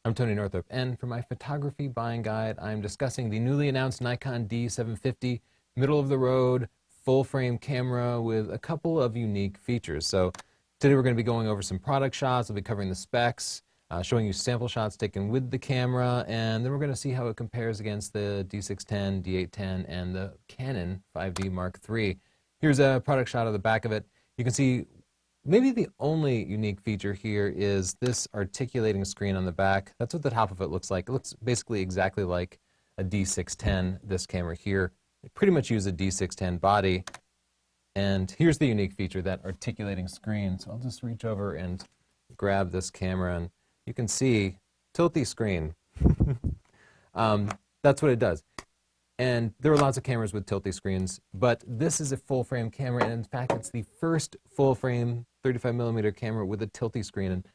I'm Tony Northrup, and for my photography buying guide, I'm discussing the newly announced Nikon D750 middle-of-the-road full-frame camera with a couple of unique features. So today we're going to be going over some product shots. I'll be covering the specs, showing you sample shots taken with the camera, and then we're going to see how it compares against the D610, D810, and the Canon 5D Mark III. Here's a product shot of the back of it. You can see maybe the only unique feature here is this articulating screen on the back. That's what the top of it looks like. It looks basically exactly like a D610, this camera here. They pretty much use a D610 body. And here's the unique feature, that articulating screen. So I'll just reach over and grab this camera, and you can see tilty screen. That's what it does. And there are lots of cameras with tilty screens, but this is a full-frame camera, and in fact, it's the first full-frame 35mm camera with a tilty screen. And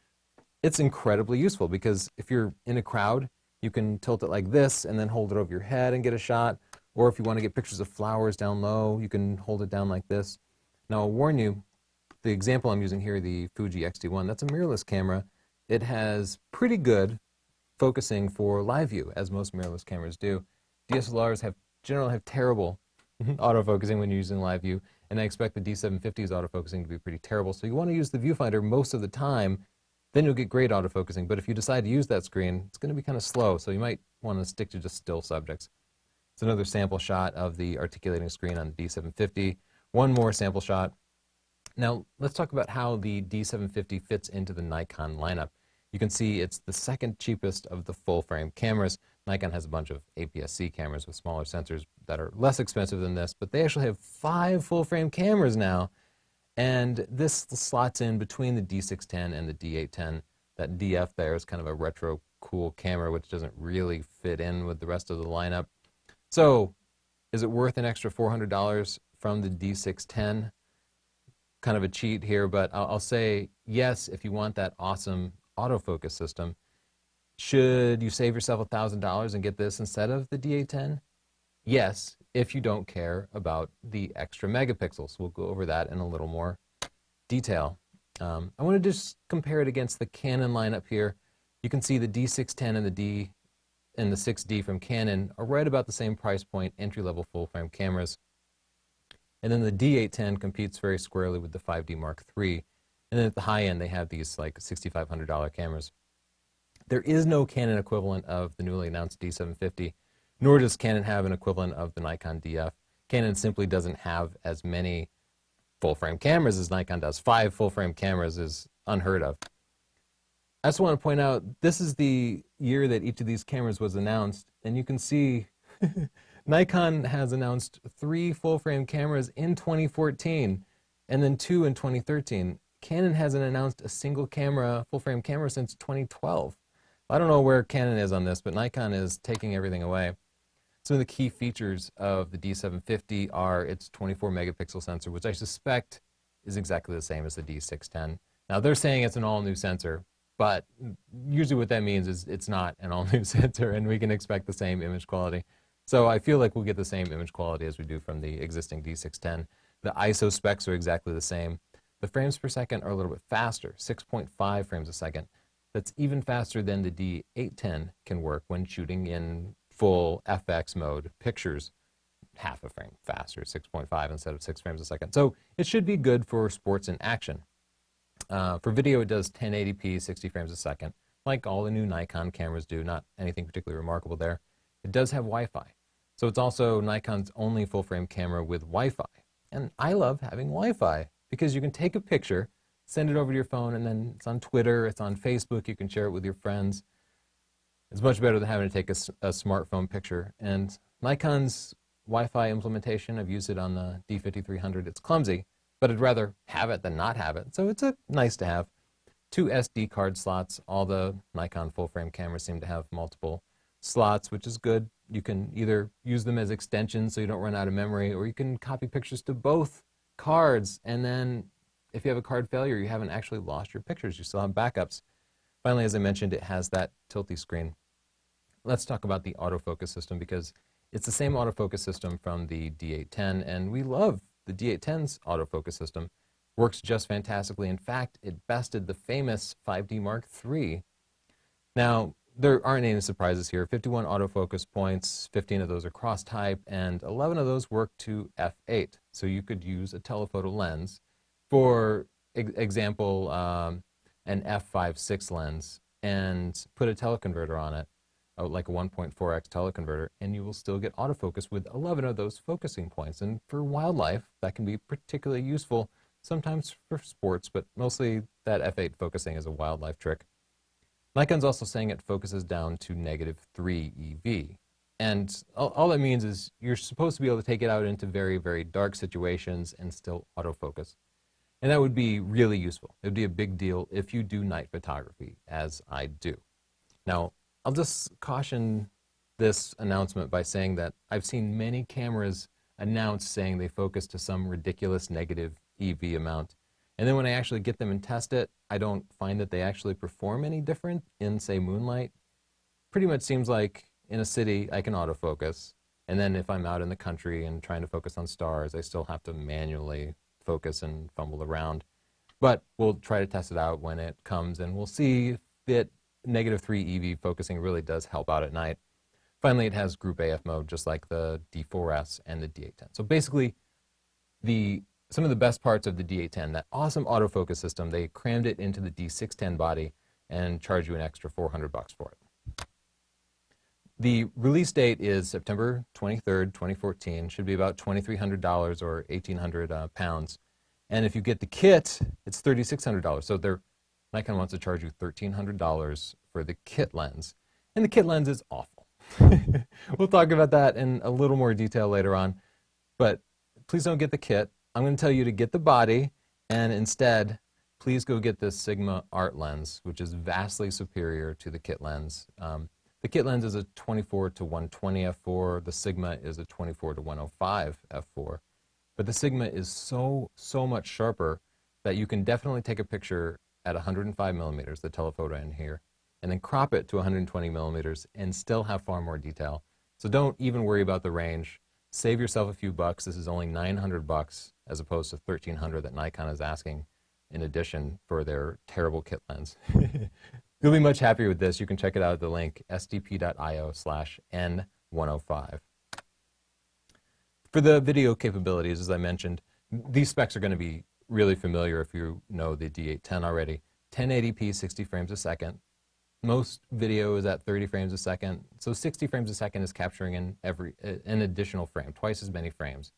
it's incredibly useful because if you're in a crowd, you can tilt it like this and then hold it over your head and get a shot. Or if you want to get pictures of flowers down low, you can hold it down like this. Now, I'll warn you, the example I'm using here, the Fuji X-T1, that's a mirrorless camera. It has pretty good focusing for live view, as most mirrorless cameras do. DSLRs generally have terrible autofocusing when you're using live view, and I expect the D750's autofocusing to be pretty terrible. So you want to use the viewfinder most of the time, then you'll get great autofocusing. But if you decide to use that screen, it's going to be kind of slow, so you might want to stick to just still subjects. It's another sample shot of the articulating screen on the D750. One more sample shot. Now, let's talk about how the D750 fits into the Nikon lineup. You can see it's the second cheapest of the full-frame cameras. Nikon has a bunch of APS-C cameras with smaller sensors that are less expensive than this, but they actually have 5 full-frame cameras now, and this slots in between the D610 and the D810. That DF there is kind of a retro cool camera, which doesn't really fit in with the rest of the lineup. So, is it worth an extra $400 from the D610? Kind of a cheat here, but I'll say yes if you want that awesome autofocus system. Should you save yourself $1,000 and get this instead of the D810? Yes, if you don't care about the extra megapixels. We'll go over that in a little more detail. I want to just compare it against the Canon lineup here. You can see the D610 and the 6D from Canon are right about the same price point, entry-level full-frame cameras. And then the D810 competes very squarely with the 5D Mark III. And then at the high end, they have these like $6,500 cameras. There is no Canon equivalent of the newly announced D750, nor does Canon have an equivalent of the Nikon DF. Canon simply doesn't have as many full-frame cameras as Nikon does. 5 full-frame cameras is unheard of. I just want to point out, this is the year that each of these cameras was announced, and you can see Nikon has announced 3 full-frame cameras in 2014, and then 2 in 2013. Canon hasn't announced a single camera, full-frame camera, since 2012. I don't know where Canon is on this, but Nikon is taking everything away. Some of the key features of the D750 are its 24 megapixel sensor, which I suspect is exactly the same as the D610. Now, they're saying it's an all-new sensor, but usually what that means is it's not an all-new sensor, and we can expect the same image quality. So I feel like we'll get the same image quality as we do from the existing D610. The ISO specs are exactly the same. The frames per second are a little bit faster, 6.5 frames a second. That's even faster than the D810 can work when shooting in full FX mode pictures. Half a frame faster, 6.5 instead of 6 frames a second. So it should be good for sports and action. For video, it does 1080p, 60 frames a second, like all the new Nikon cameras do, not anything particularly remarkable there. It does have Wi-Fi. So it's also Nikon's only full-frame camera with Wi-Fi. And I love having Wi-Fi because you can take a picture, send it over to your phone, and then it's on Twitter, it's on Facebook, you can share it with your friends. It's much better than having to take a smartphone picture. And Nikon's Wi-Fi implementation, I've used it on the D5300, it's clumsy, but I'd rather have it than not have it. So it's nice to have. 2 SD card slots. All the Nikon full-frame cameras seem to have multiple slots, which is good. You can either use them as extensions so you don't run out of memory, or you can copy pictures to both cards, and then if you have a card failure, you haven't actually lost your pictures. You still have backups. Finally, as I mentioned, it has that tilty screen. Let's talk about the autofocus system because it's the same autofocus system from the D810, and we love the D810's autofocus system. Works just fantastically. In fact, it bested the famous 5D Mark III. Now, there aren't any surprises here. 51 autofocus points, 15 of those are cross-type, and 11 of those work to f8. So you could use a telephoto lens. For example, an f5.6 lens, and put a teleconverter on it, like a 1.4x teleconverter, and you will still get autofocus with 11 of those focusing points. And for wildlife, that can be particularly useful, sometimes for sports, but mostly that f8 focusing is a wildlife trick. Nikon's also saying it focuses down to -3 EV. And all that means is you're supposed to be able to take it out into very, very dark situations and still autofocus. And that would be really useful. It would be a big deal if you do night photography, as I do. Now, I'll just caution this announcement by saying that I've seen many cameras announce saying they focus to some ridiculous negative EV amount. And then when I actually get them and test it, I don't find that they actually perform any different in, say, moonlight. Pretty much seems like in a city I can autofocus, and then if I'm out in the country and trying to focus on stars, I still have to manually focus and fumble around. But we'll try to test it out when it comes, and we'll see if that -3 EV focusing really does help out at night. Finally, it has Group AF mode, just like the D4S and the D810. So basically, some of the best parts of the D810, that awesome autofocus system, they crammed it into the D610 body and charge you an extra $400 for it. The release date is September 23rd, 2014. Should be about $2,300 or 1,800 pounds. And if you get the kit, it's $3,600. So Nikon wants to charge you $1,300 for the kit lens. And the kit lens is awful. We'll talk about that in a little more detail later on. But please don't get the kit. I'm going to tell you to get the body, and instead, please go get this Sigma Art lens, which is vastly superior to the kit lens. The kit lens is a 24-120 f4. The Sigma is a 24-105 f4. But the Sigma is so much sharper that you can definitely take a picture at 105 millimeters, the telephoto in here, and then crop it to 120 millimeters and still have far more detail. So don't even worry about the range. Save yourself a few bucks. This is only $900 as opposed to $1,300 that Nikon is asking in addition for their terrible kit lens. You'll be much happier with this. You can check it out at the link sdp.io/N105. For the video capabilities, as I mentioned, these specs are going to be really familiar if you know the D810 already. 1080p, 60 frames a second. Most video is at 30 frames a second, so 60 frames a second is capturing an additional frame, twice as many frames.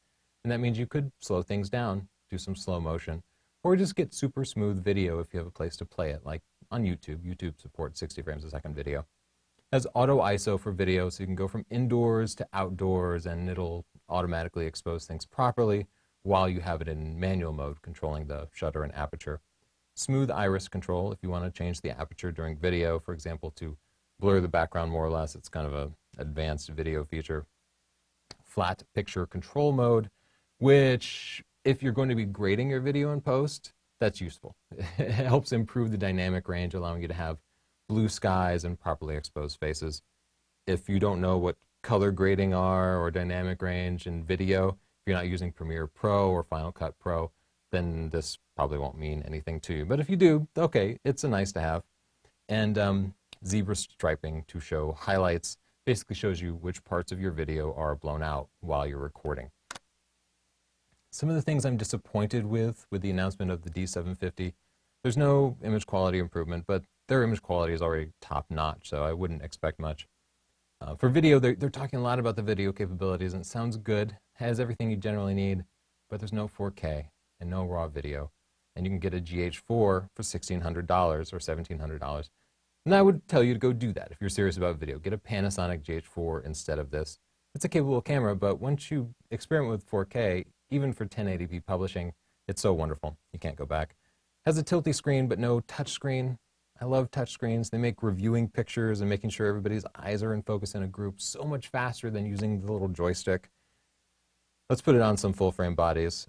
And that means you could slow things down, do some slow motion, or just get super smooth video if you have a place to play it, like on YouTube. YouTube supports 60 frames a second video. It has auto ISO for video, so you can go from indoors to outdoors, and it'll automatically expose things properly while you have it in manual mode, controlling the shutter and aperture. Smooth iris control if you want to change the aperture during video, for example, to blur the background more or less. It's kind of an advanced video feature. Flat picture control mode, which if you're going to be grading your video in post, that's useful. It helps improve the dynamic range, allowing you to have blue skies and properly exposed faces. If you don't know what color grading are or dynamic range in video, if you're not using Premiere Pro or Final Cut Pro, then this probably won't mean anything to you. But if you do, okay, it's a nice to have. And zebra striping to show highlights basically shows you which parts of your video are blown out while you're recording. Some of the things I'm disappointed with the announcement of the D750, there's no image quality improvement, but their image quality is already top-notch, so I wouldn't expect much. For video, they're talking a lot about the video capabilities, and it sounds good, has everything you generally need, but there's no 4K and no raw video. And you can get a GH4 for $1,600 or $1,700. And I would tell you to go do that if you're serious about video. Get a Panasonic GH4 instead of this. It's a capable camera, but once you experiment with 4K, even for 1080p publishing, it's so wonderful. You can't go back. Has a tilty screen, but no touch screen. I love touch screens. They make reviewing pictures and making sure everybody's eyes are in focus in a group so much faster than using the little joystick. Let's put it on some full-frame bodies.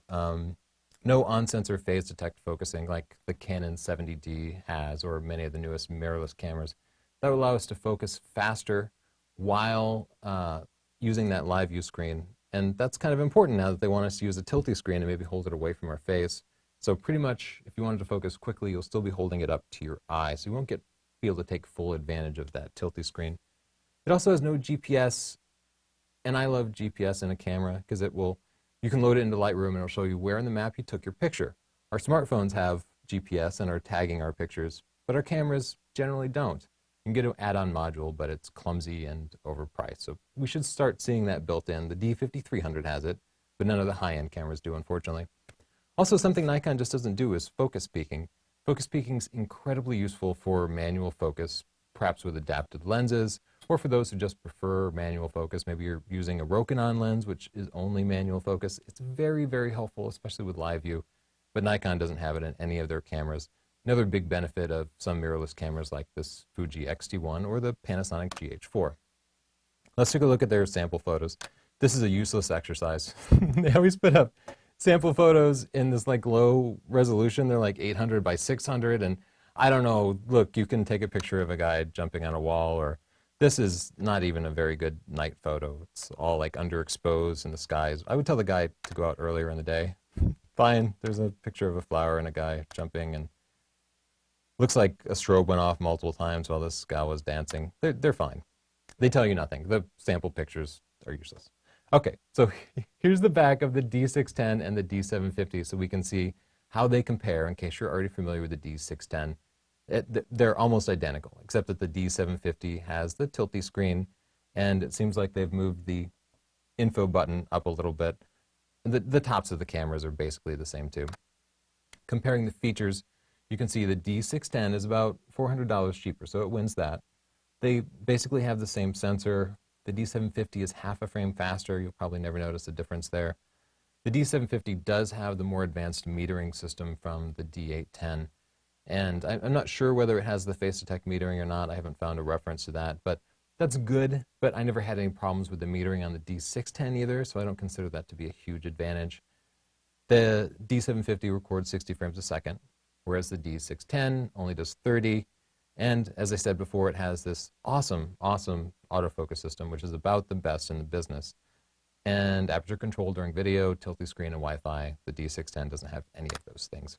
No on-sensor phase detect focusing like the Canon 70D has, or many of the newest mirrorless cameras. That will allow us to focus faster while using that live view screen. And that's kind of important now that they want us to use a tilty screen and maybe hold it away from our face. So pretty much, if you wanted to focus quickly, you'll still be holding it up to your eye. So you won't get be able to take full advantage of that tilty screen. It also has no GPS, and I love GPS in a camera because you can load it into Lightroom and it'll show you where in the map you took your picture. Our smartphones have GPS and are tagging our pictures, but our cameras generally don't. You can get an add-on module, but it's clumsy and overpriced. So we should start seeing that built in. The D5300 has it, but none of the high-end cameras do, unfortunately. Also, something Nikon just doesn't do is focus peaking. Focus peaking is incredibly useful for manual focus, perhaps with adapted lenses, or for those who just prefer manual focus. Maybe you're using a Rokinon lens, which is only manual focus. It's very, very helpful, especially with live view, but Nikon doesn't have it in any of their cameras. Another big benefit of some mirrorless cameras like this Fuji X-T1 or the Panasonic GH4. Let's take a look at their sample photos. This is a useless exercise. They always put up sample photos in this like low resolution. They're like 800 by 600, and I don't know, look, you can take a picture of a guy jumping on a wall, or this is not even a very good night photo. It's all like underexposed in the skies. I would tell the guy to go out earlier in the day. Fine, there's a picture of a flower and a guy jumping, and looks like a strobe went off multiple times while this gal was dancing. They're fine. They tell you nothing. The sample pictures are useless. Okay, so here's the back of the D610 and the D750 so we can see how they compare in case you're already familiar with the D610. They're almost identical, except that the D750 has the tilty screen, and it seems like they've moved the info button up a little bit. The tops of the cameras are basically the same too. Comparing the features, you can see the D610 is about $400 cheaper, so it wins that. They basically have the same sensor. The D750 is half a frame faster. You'll probably never notice a difference there. The D750 does have the more advanced metering system from the D810, and I'm not sure whether it has the face detect metering or not. I haven't found a reference to that, but that's good. But I never had any problems with the metering on the D610 either, so I don't consider that to be a huge advantage. The D750 records 60 frames a second, whereas the D610 only does 30. And as I said before, it has this awesome autofocus system, which is about the best in the business. And aperture control during video, tilty screen, and Wi-Fi. The D610 doesn't have any of those things.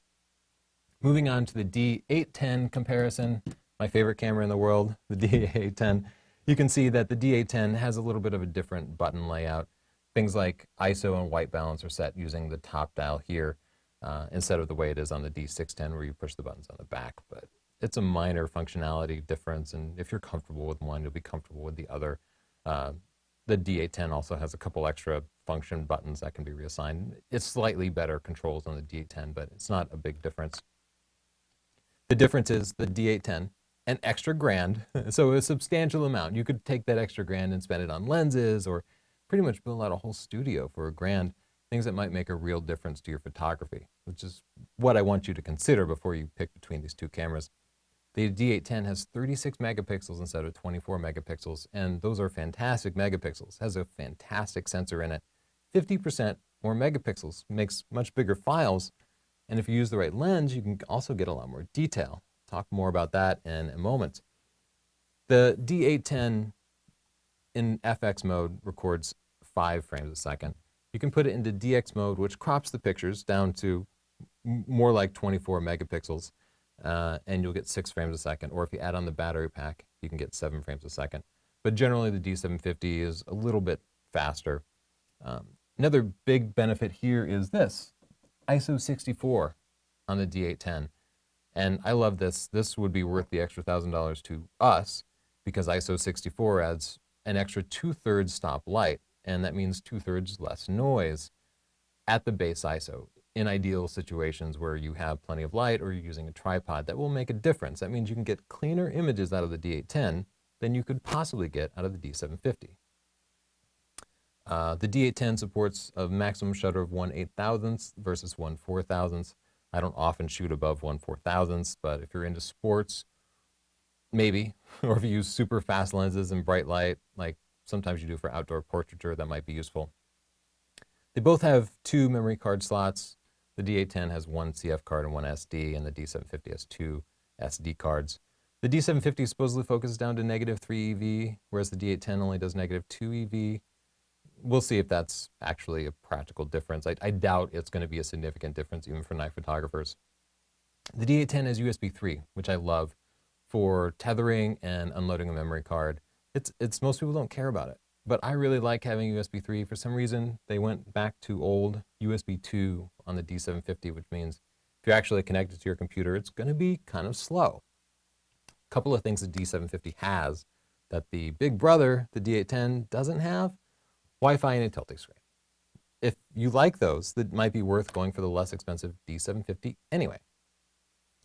Moving on to the D810 comparison, my favorite camera in the world, the D810. You can see that the D810 has a little bit of a different button layout. Things like ISO and white balance are set using the top dial here, instead of the way it is on the D610 where you push the buttons on the back. But it's a minor functionality difference, and if you're comfortable with one, you'll be comfortable with the other. The D810 also has a couple extra function buttons that can be reassigned. It's slightly better controls on the D810, but it's not a big difference. The difference is the D810, an extra grand, so a substantial amount. You could take that extra grand and spend it on lenses, or pretty much build out a whole studio for a grand, things that might make a real difference to your photography, which is what I want you to consider before you pick between these two cameras. The D810 has 36 megapixels instead of 24 megapixels, and those are fantastic megapixels. It has a fantastic sensor in it. 50% more megapixels makes much bigger files, and if you use the right lens, you can also get a lot more detail. Talk more about that in a moment. The D810 in FX mode records 5 frames a second. You can put it into DX mode, which crops the pictures down to more like 24 megapixels. And you'll get 6 frames a second. Or if you add on the battery pack, you can get 7 frames a second. But generally, the D750 is a little bit faster. Another big benefit here is this, ISO 64 on the D810. And I love this. This would be worth the extra $1,000 to us because ISO 64 adds an extra 2/3 stop light, and that means 2/3 less noise at the base ISO. In ideal situations where you have plenty of light or you're using a tripod, that will make a difference. That means you can get cleaner images out of the D810 than you could possibly get out of the D750. The D810 supports a maximum shutter of 1/8000th versus 1/4000th. I don't often shoot above 1/4000th, but if you're into sports, maybe, or if you use super fast lenses and bright light, like sometimes you do for outdoor portraiture, that might be useful. They both have 2 memory card slots. The D810 has 1 CF card and 1 SD, and the D750 has 2 SD cards. The D750 supposedly focuses down to -3 EV, whereas the D810 only does -2 EV. We'll see if that's actually a practical difference. I doubt it's going to be a significant difference even for night photographers. The D810 has USB 3, which I love. for tethering and unloading a memory card. It's most people don't care about it. But I really like having USB 3. For some reason, they went back to old USB 2 on the D750, which means if you're actually connected to your computer, it's going to be kind of slow. A couple of things the D750 has that the big brother, the D810, doesn't have: Wi-Fi and a tilting screen. If you like those, that might be worth going for the less expensive D750 anyway.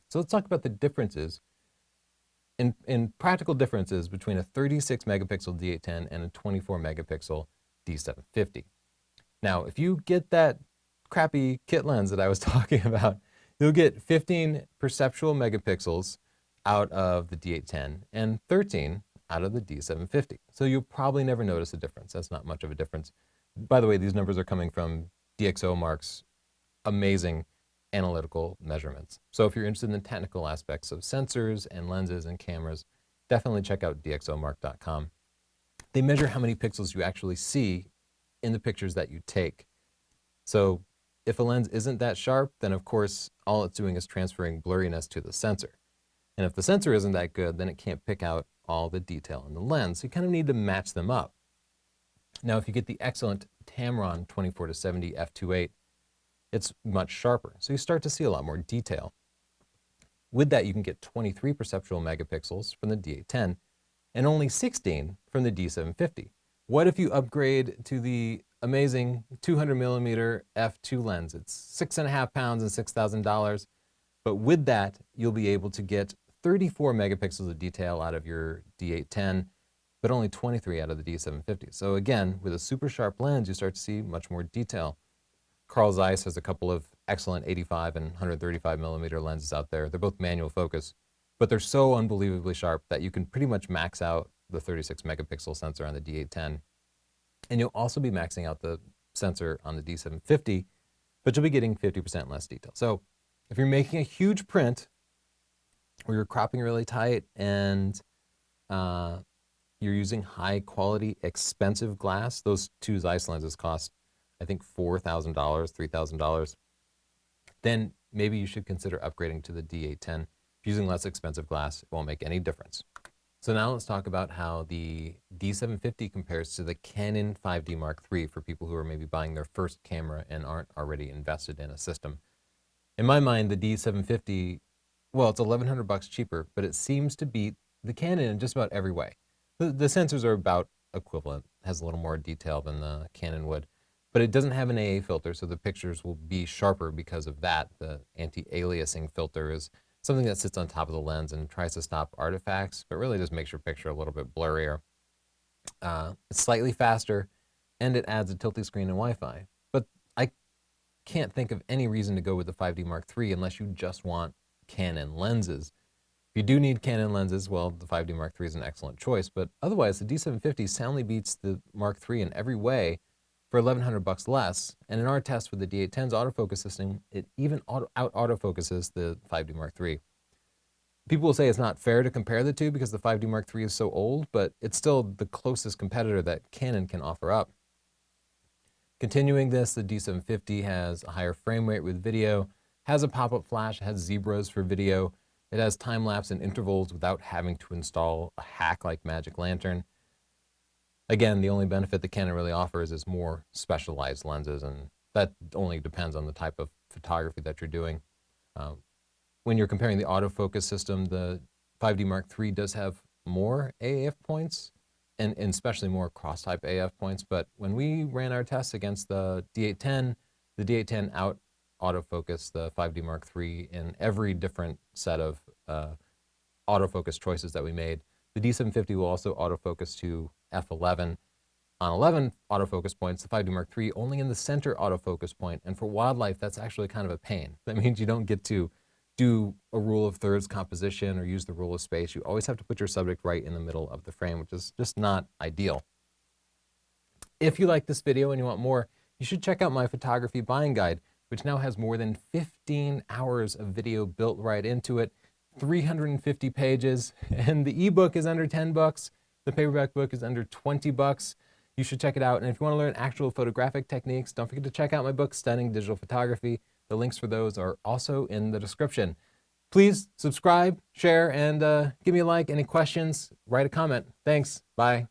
So let's talk about the differences, in practical differences between a 36 megapixel D810 and a 24 megapixel D750. Now, if you get that crappy kit lens that I was talking about, you'll get 15 perceptual megapixels out of the D810 and 13 out of the D750. So you'll probably never notice a difference. That's not much of a difference. By the way, these numbers are coming from DxOMark's amazing analytical measurements. So if you're interested in the technical aspects of sensors and lenses and cameras, definitely check out DxOMark.com. They measure how many pixels you actually see in the pictures that you take. So if a lens isn't that sharp, then of course all it's doing is transferring blurriness to the sensor. And if the sensor isn't that good, then it can't pick out all the detail in the lens. So you kind of need to match them up. Now, if you get the excellent Tamron 24-70 f2.8, it's much sharper. So you start to see a lot more detail. With that, you can get 23 perceptual megapixels from the D810 and only 16 from the D750. What if you upgrade to the amazing 200 millimeter f2 lens? It's 6.5 pounds and $6,000. But with that, you'll be able to get 34 megapixels of detail out of your D810, but only 23 out of the D750. So again, with a super sharp lens, you start to see much more detail. Carl Zeiss has a couple of excellent 85 and 135 millimeter lenses out there. They're both manual focus, but they're so unbelievably sharp that you can pretty much max out the 36 megapixel sensor on the D810. And you'll also be maxing out the sensor on the D750, but you'll be getting 50% less detail. So if you're making a huge print, or you're cropping really tight, and you're using high quality, expensive glass, those two Zeiss lenses cost, I think, $4,000, $3,000, then maybe you should consider upgrading to the D810. If using less expensive glass, it won't make any difference. So now let's talk about how the D750 compares to the Canon 5D Mark III for people who are maybe buying their first camera and aren't already invested in a system. In my mind, the D750, well, it's $1,100 cheaper, but it seems to beat the Canon in just about every way. The sensors are about equivalent, has a little more detail than the Canon would, but it doesn't have an AA filter, so the pictures will be sharper because of that. The anti-aliasing filter is something that sits on top of the lens and tries to stop artifacts, but really just makes your picture a little bit blurrier. It's slightly faster, and it adds a tilting screen and Wi-Fi. But I can't think of any reason to go with the 5D Mark III unless you just want Canon lenses. If you do need Canon lenses, well, the 5D Mark III is an excellent choice, but otherwise the D750 soundly beats the Mark III in every way for $1,100 less. And in our test with the D810's autofocus system, it even out-autofocuses the 5D Mark III. People will say it's not fair to compare the two because the 5D Mark III is so old, but it's still the closest competitor that Canon can offer up. Continuing this, the D750 has a higher frame rate with video, has a pop-up flash, has zebras for video, it has time-lapse and intervals without having to install a hack like Magic Lantern. Again, the only benefit that Canon really offers is more specialized lenses, and that only depends on the type of photography that you're doing. When you're comparing the autofocus system, the 5D Mark III does have more AF points, and especially more cross-type AF points, but when we ran our tests against the D810 out-autofocused the 5D Mark III in every different set of autofocus choices that we made. The D750 will also autofocus to f11 on 11 autofocus points, the 5D Mark III only in the center autofocus point, and for wildlife, that's actually kind of a pain. That means you don't get to do a rule of thirds composition or use the rule of space. You always have to put your subject right in the middle of the frame, which is just not ideal. If you like this video and you want more, you should check out my photography buying guide, which now has more than 15 hours of video built right into it, 350 pages, and the ebook is under 10 bucks. The paperback book is under 20 bucks. You should check it out. And if you want to learn actual photographic techniques, don't forget to check out my book, Stunning Digital Photography. The links for those are also in the description. Please subscribe, share, and give me a like. Any questions, write a comment. Thanks. Bye.